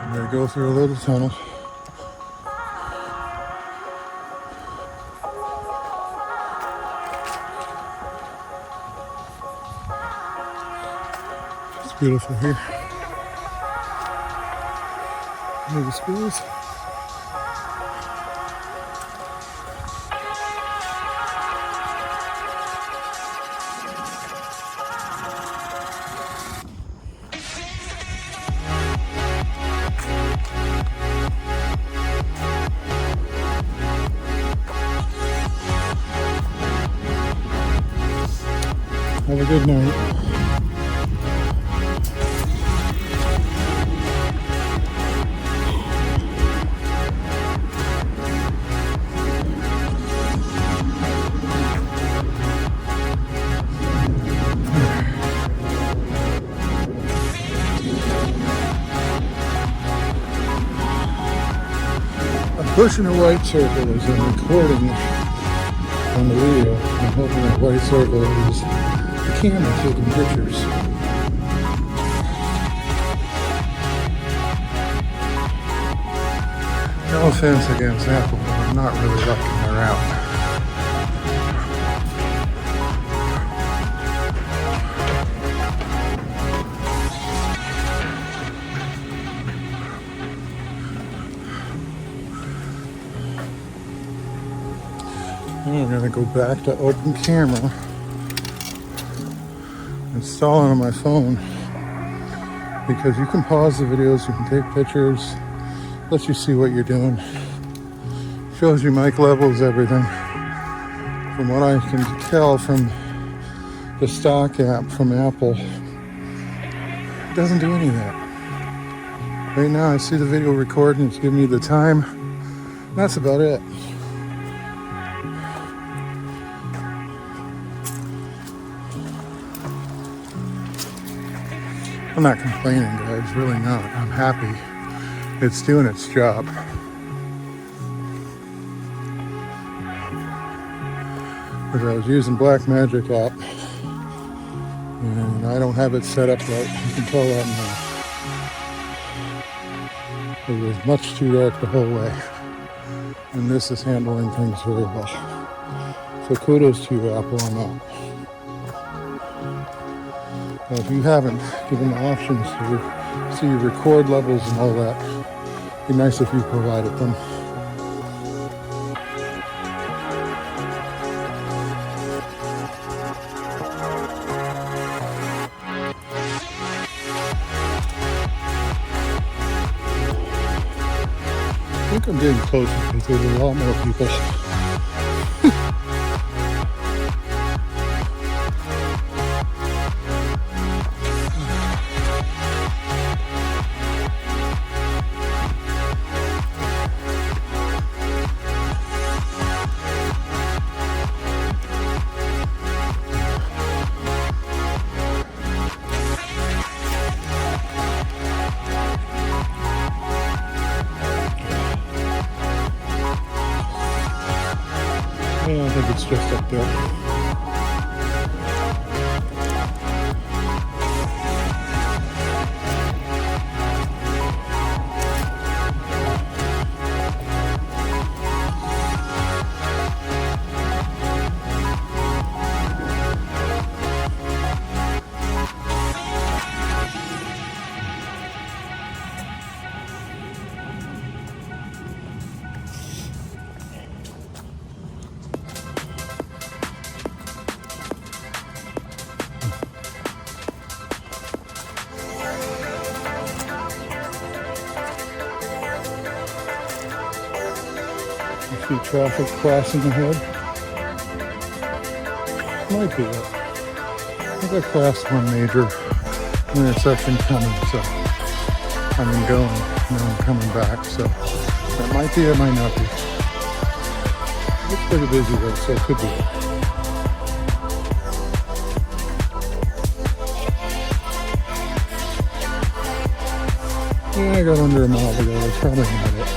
I'm gonna go through a little tunnel. It's beautiful here. Look at the squirrels. Have a good night. I'm pushing a white circle as I'm recording on the video. I'm hoping that white circle is the camera taking pictures. No offense against Apple, but I'm not really liking their route. I'm going to go back to open camera, install it on my phone, because you can pause the videos, you can take pictures, lets you see what you're doing, shows you mic levels, everything. From what I can tell from the stock app from Apple, it doesn't do any of that. Right now I see the video recording, it's giving me the time, and that's about it. I'm not complaining, guys, really not. I'm happy it's doing its job. Because I was using Blackmagic app and I don't have it set up right. You can tell that now. It was much too dark the whole way. And this is handling things very well. So kudos to you, Apple, on that. If you haven't given the options to see record levels and all that, it'd be nice if you provided them. I think I'm getting closer because there's a lot more people. I think it's just up there. See traffic crossing ahead. Might be it. I think I crossed one major intersection coming, so I'm going, and I'm coming back, so that might be, it might not be. It's pretty busy though, so it could be it. Yeah, I got under a mile ago, that's probably not it.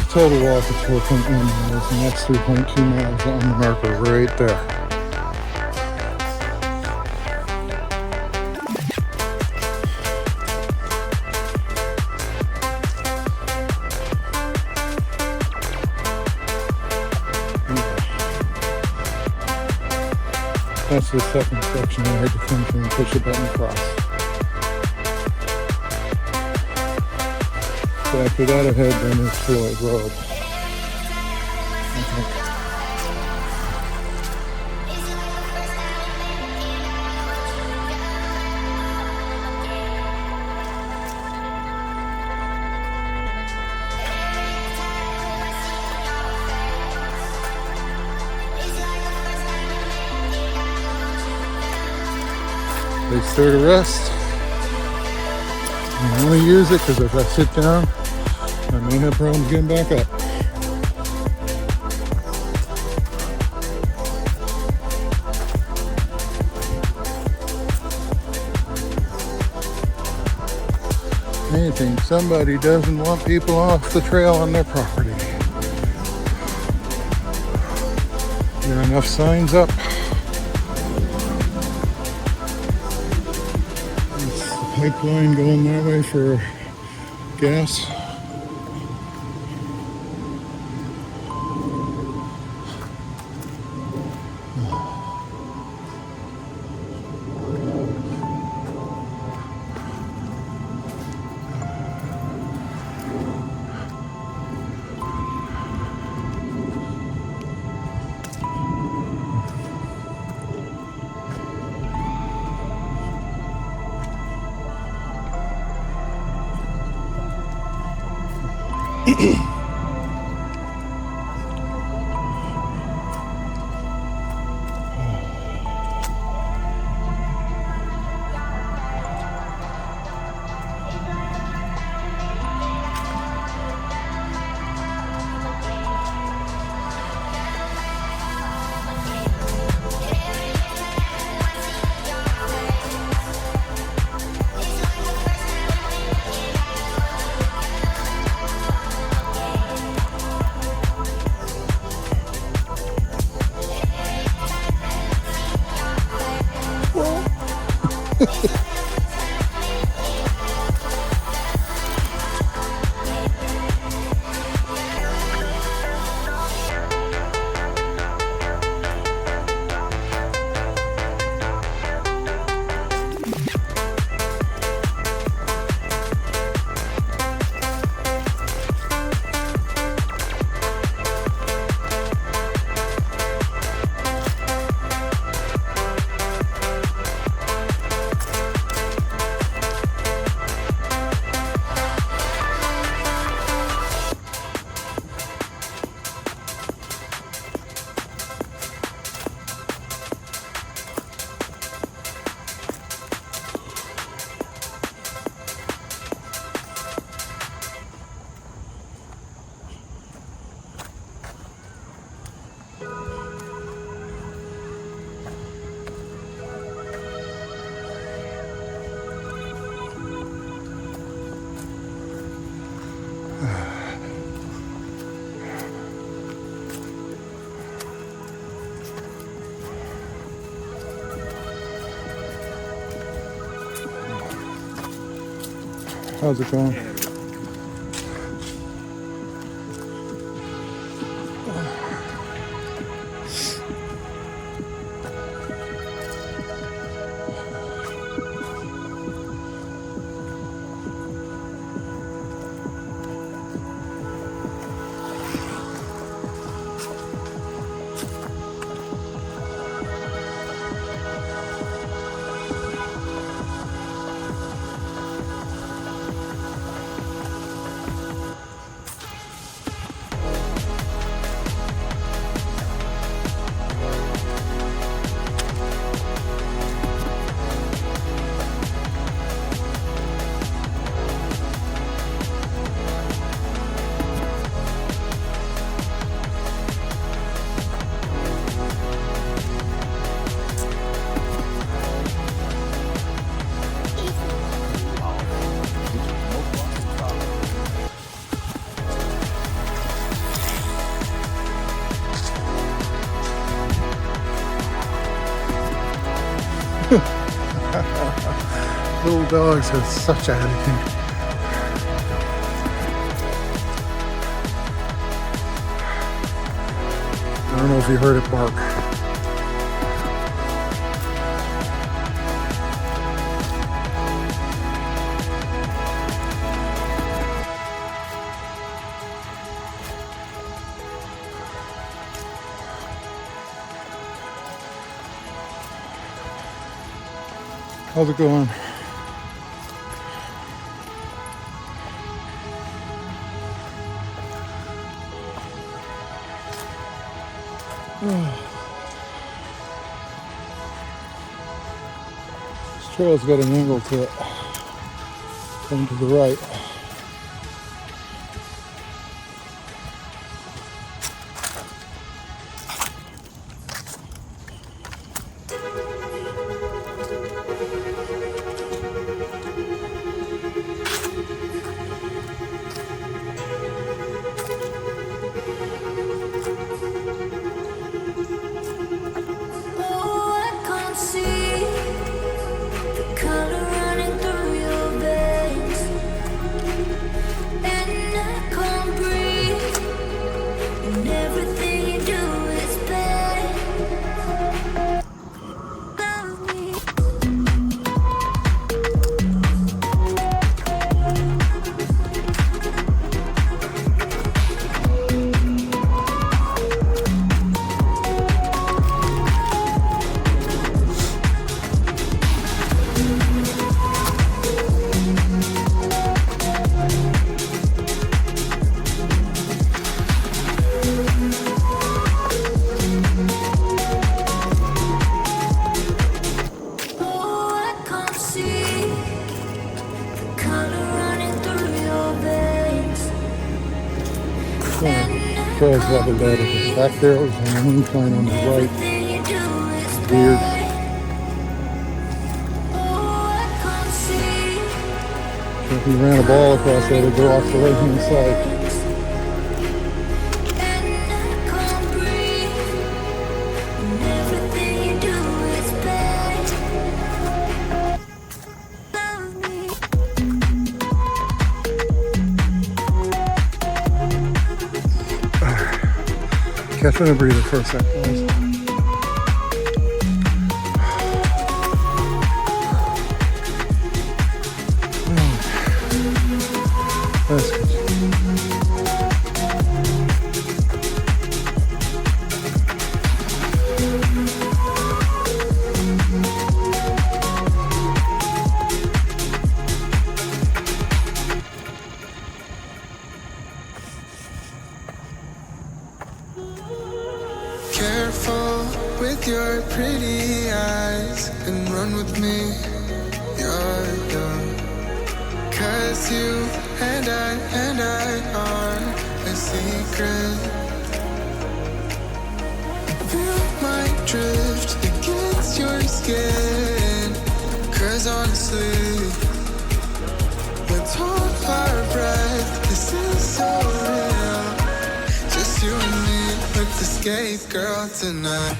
Total walk is 4.1 miles, and that's 3.2 miles on the marker right there. is the second section I had to come through and push a button across. So after that ahead then is Floyd Rd. Okay. Place there to rest. I only use it because if I sit down, I may have problems getting back up. I think somebody doesn't want people off the trail on their property. There are enough signs up. Pipeline going that way for gas. How's it going? Little dogs have such attitude. I don't know if you heard it bark. How's it going? This trail's got an angle to it. Going to the right. Trail's leveled out. Back there was an incline on the right. Weird. If you ran a ball across there, it'd go off the right hand side. Catching a breather for a sec, guys. That's good. Careful with your pretty eyes and run with me, you're young. 'Cause you and I are a secret. Feel my drift against your skin. 'Cause honestly, let's hold our breath, this is so real. Just you and me. Let's escape, girl, tonight.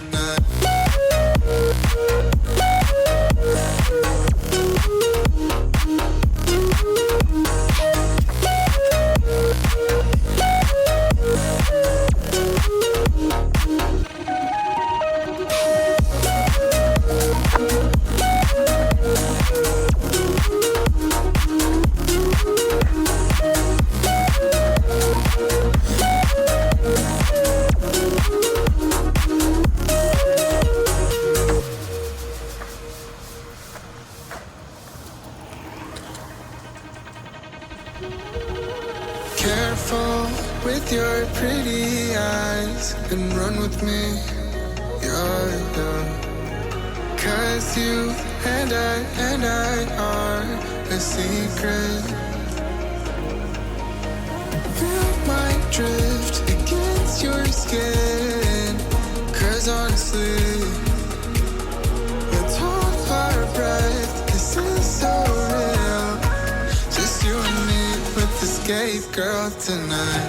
Careful with your pretty eyes and run with me, you're young. 'Cause you and I are a secret. Feel my drift against your skin. 'Cause honestly, let's hold our breath, this is so real. Just you and me. Let's escape, girl, tonight.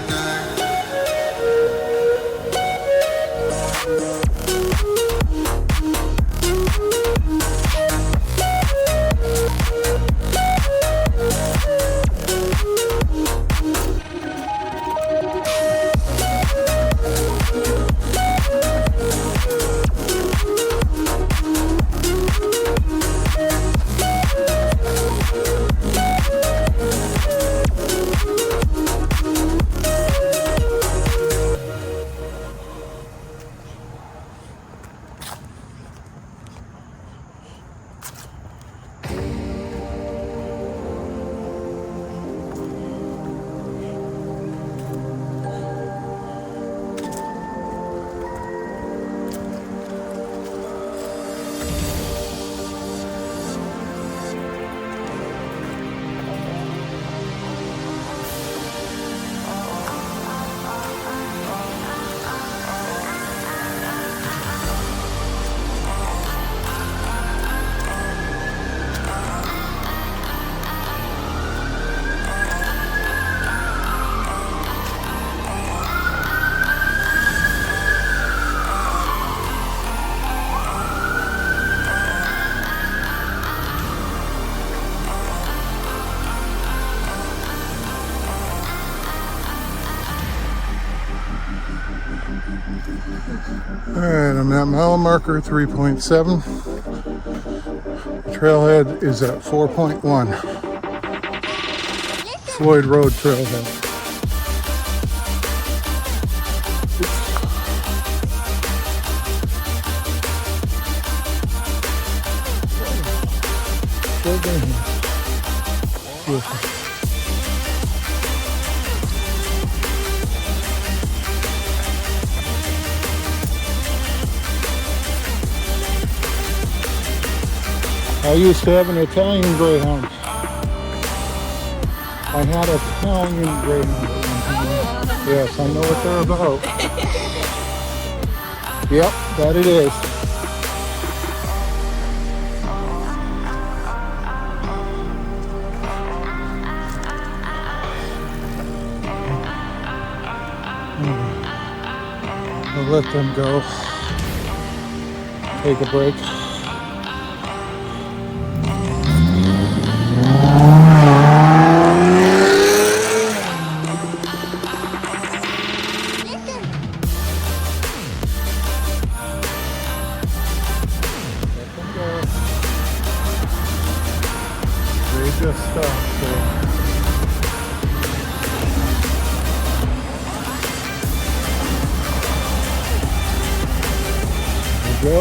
I'm at mile marker 3.7. Trailhead is at 4.1. Floyd Rd trailhead. Beautiful. I used to have an Italian Greyhound. I had an Italian Greyhound at one time. Yes, I know what they're about. Yep, that it is. I'll let them go. Take a break. They just stopped, so. There we go.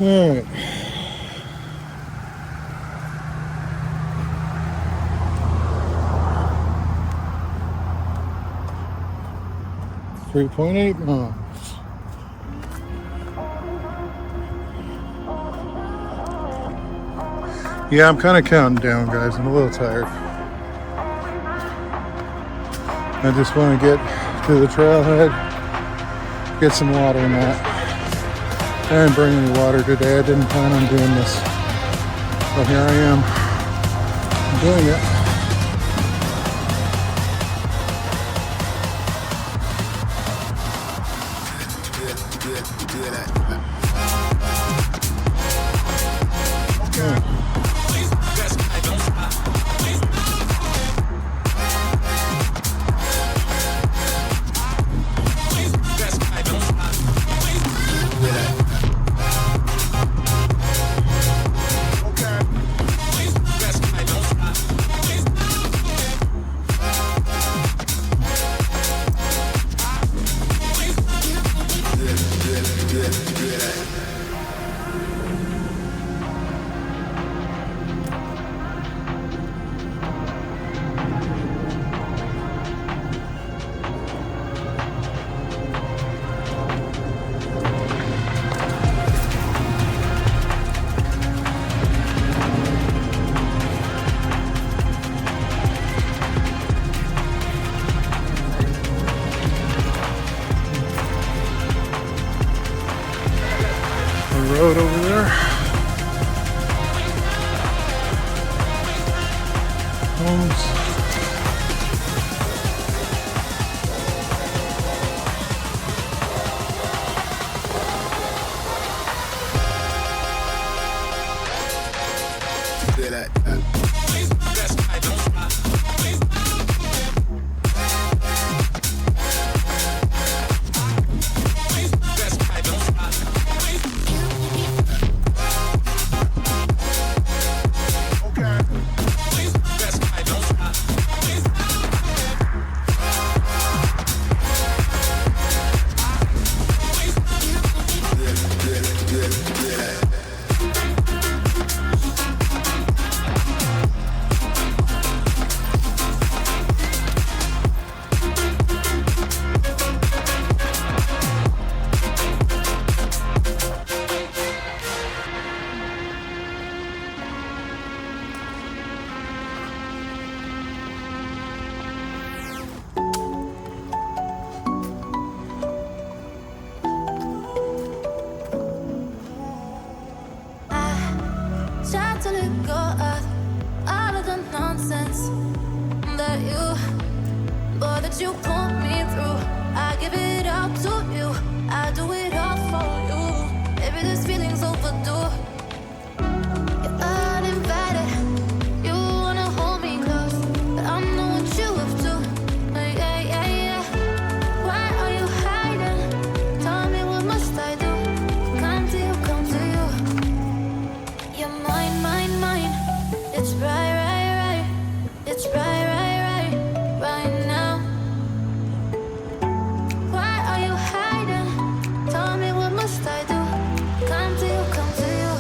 All right. .8 miles. Yeah, I'm kind of counting down, guys. I'm a little tired. I just want to get to the trailhead, get some water in that. I didn't bring any water today. I didn't plan on doing this. But here I am. I'm doing it. Okay. Road over there. Homes. Try to let go of all of the nonsense that you you put me through. I give it up to you. I do it all for you. Maybe this feeling's overdue. You're uninvited. You wanna hold me close, but I know what you have to. Yeah, yeah, yeah. Why are you hiding? Tell me what must I do? Come to you, come to you. You're mine, mine, mine. It's right, right, right. It's right, right, right, right now. Why are you hiding? Tell me what must I do? Come to you, come to you.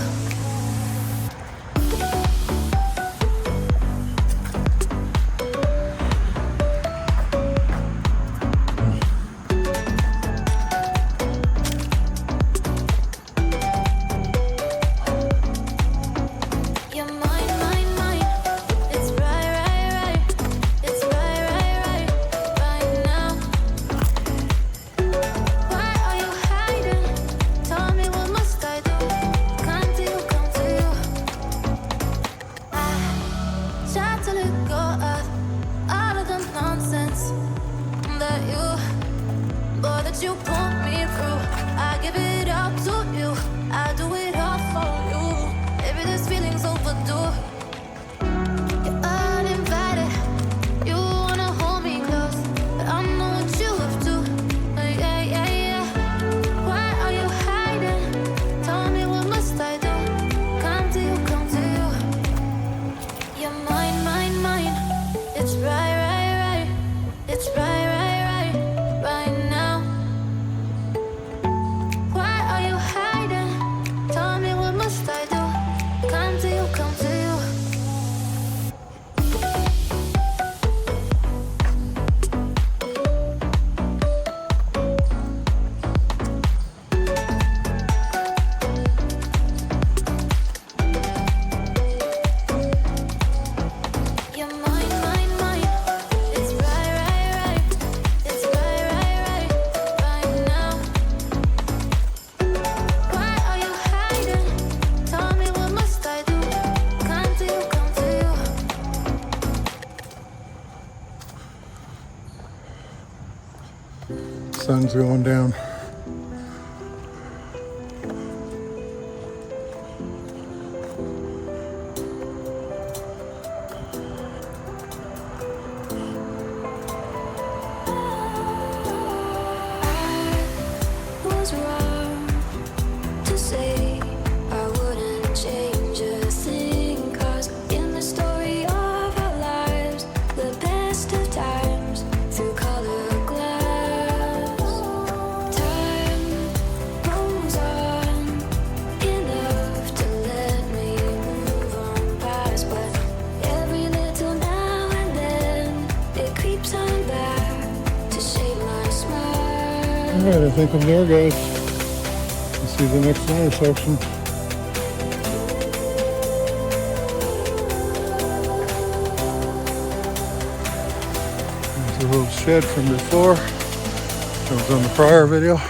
You're mine, mine, mine. It's right, right, right. It's right, right, right, right now. Why are you hiding? Tell me what must I do? Come to you, come to you. I try to let go of all of the nonsense that you put me through. I give it up to you. I do it all for you. Maybe this feeling's overdue. You're uninvited. You wanna hold me close, but I know what you have to. Yeah, yeah, yeah. Why are you hiding? Tell me what must I do? Come to you, come to you. You're mine, mine, mine. It's right, right, right. It's right, right, right, right now. Why are you hiding? Tell me what must I do? Come to you, come to you. You're mine, mine, mine. It's right, right, right. It's right, right, right, right now. Why are you hiding? Tell me what must I do? Come to you, come to you. Sun's going down. Was wrong to say I wouldn't change a thing, 'cause in the story of our lives, the best of times through color glass, time rolls on enough to let me move on past, but every little now and then it creeps on back to shape my smile. Alright, I think I'm there, guys. Let's see the next intersection. There's a little shed from before. That was on the prior video.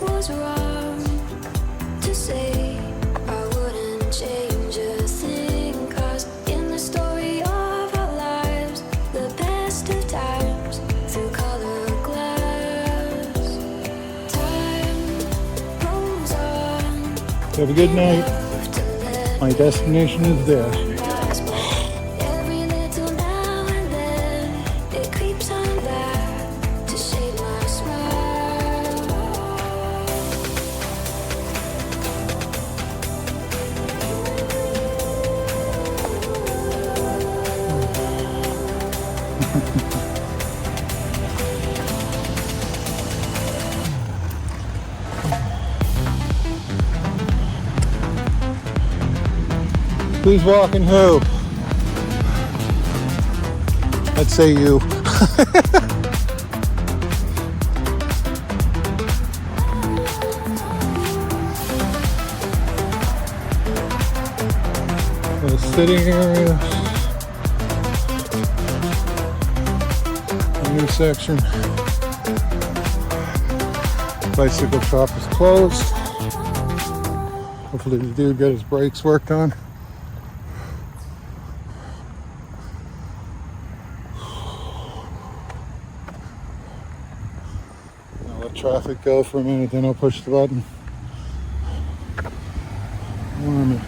Was wrong to say I wouldn't change a thing, 'cause in the story of our lives, the best of times through color glass, time rolls on. Have a good night. Enough to let My destination is there. pass, but every little now and then it creeps on back to shape my smile. Who's walking who? I'd say you. The sitting area. A new section. Bicycle shop is closed. Hopefully the dude got his brakes worked on. I'll let traffic go for a minute, then I'll push the button. Warm it.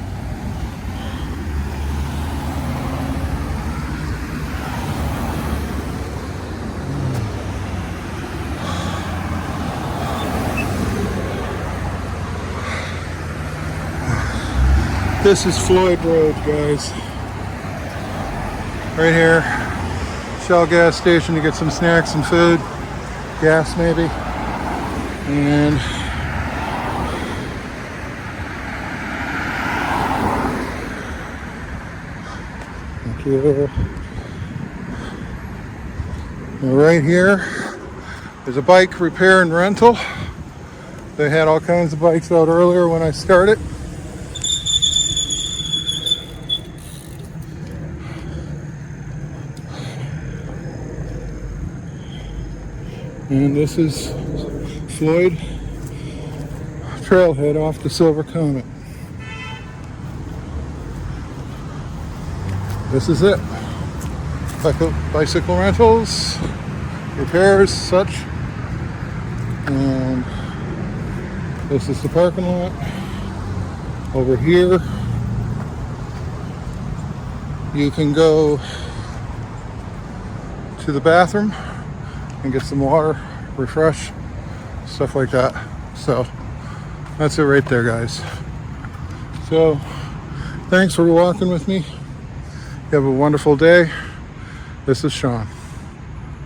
This is Floyd Rd, guys. Right here, Shell gas station to get some snacks and food, gas maybe, and thank you. Now right here, there's a bike repair and rental. They had all kinds of bikes out earlier when I started. And this is Floyd trailhead off the Silver Comet. This is it. Bicycle rentals, repairs, such. And this is the parking lot. Over here, you can go to the bathroom and get some water, refresh, stuff like that. So that's it right there, guys. So thanks for walking with me. You have a wonderful day. This is Sean.